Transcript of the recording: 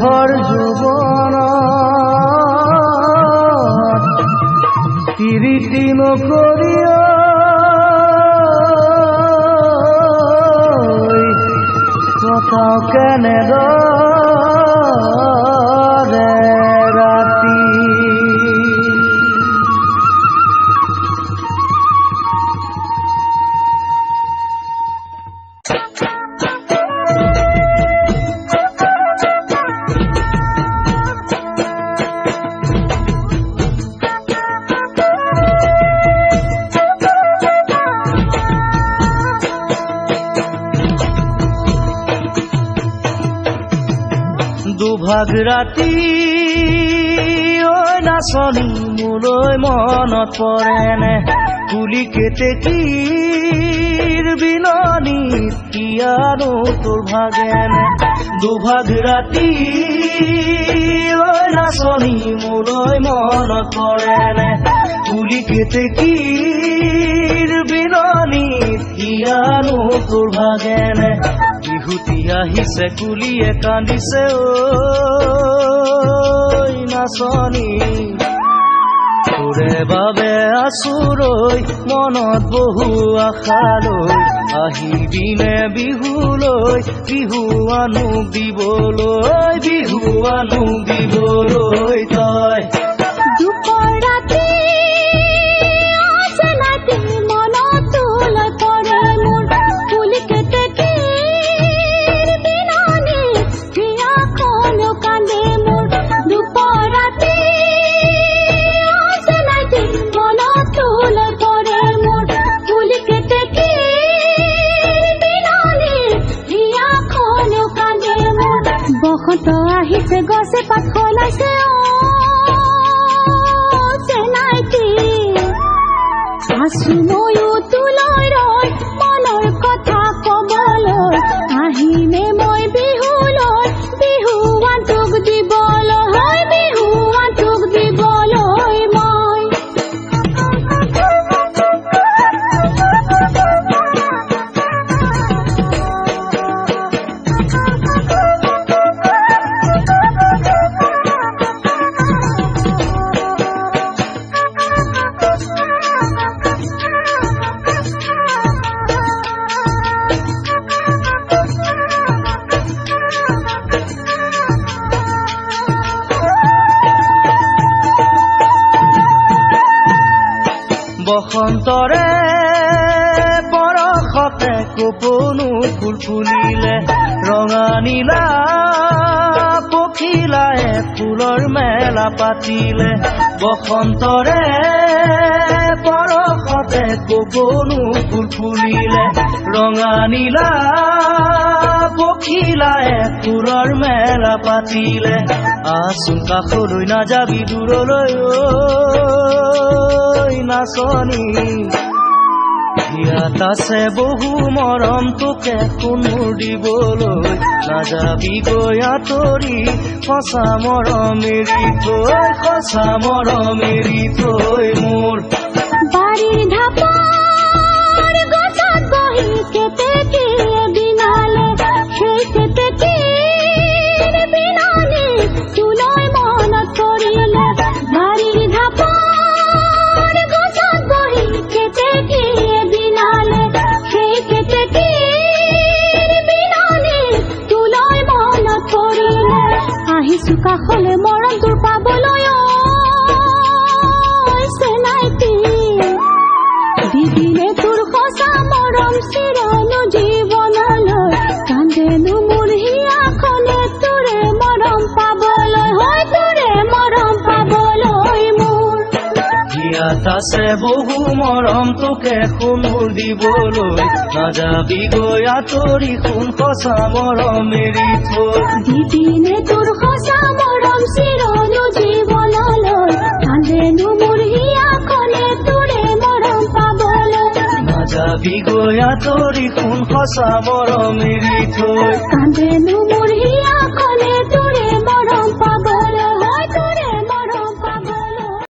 ভৰ যৌৱন তিৰিতি নকৰিও কথাও কেনেদৰে ৰাতি দুভাগ ৰাতি ঐ নাচনী মোলৈ মনত পৰেনে কুলি কেতেকীৰ বিননিত কিয়ানো তোৰ ভাগেনে দুভাগ ৰাতি ঐ নাচনী মোলৈ মনত পৰেনে কুলি কেতেকীৰ বিননিত কিয়ানো তোৰ ভাগেনে বিহুতি আহিছে কুলিয়ে কান্দিছে ঐ নাচনী তোৰে বাবে আছো ৰৈ মনত বহু আশা লৈ আহিবিনে বিহুলৈ বিহু আনুক দিবলৈ তই আহিছে গছে পাত খলাইছে চেনাইটি আছো ময়ো তোলৈ ৰৈ মনৰ কথা কবলৈ আহিমে মই বিহুলৈ বিহুৱান তোক দিবলৈ মই বসন্তৰে বৰষতে কপনো ফুল ফুলিলে ৰঙা নীলা পখিলায়ে ফুলৰ মেলা পাতিলে বসন্তৰে বৰষতে কপনো ফুল ফুলিলে ৰঙা নীলা পখিলায়ে ফুলৰ মেলা পাতিলে আচোন কাষলৈ নাযাবি দূৰলৈ নাচনী ইয়াত আছে বহু মৰম তোকে কোনো দিবলৈ নাযাবি গৈ আঁতৰি সঁচা মৰম এৰি থৈ মোৰ বাৰীৰ ঢাপৰ গছত বহি কেতেকীয়ে বিনালে সেই কেতেকীৰ বিননি তোলৈ মনত পৰিলে বাৰীৰ ঢাপৰ আহিছো কাষলে মৰম তোৰ পাবলৈ চেনাইটি দিদিলে তোৰ সঁচা মৰম চিৰনো জীৱনলৈ কান্দেনো মোৰ হিয়াখনে তোৰে মৰম পাবলৈ মোৰ ইয়াত ইয়াত আছে বহু মৰম তোকে শুনো দিবলৈ নাযাবি গৈ আঁতৰি শুন সঁচা মৰম এৰি থৈ দিদিনে তোৰ সঁচা মৰম চিৰনো জীৱনলৈ কান্দেনো মোৰ হিয়াখনে তোৰে মৰম পাবলৈ নাযাবি গৈ আঁতৰি শুন সঁচা মৰম এৰি থৈ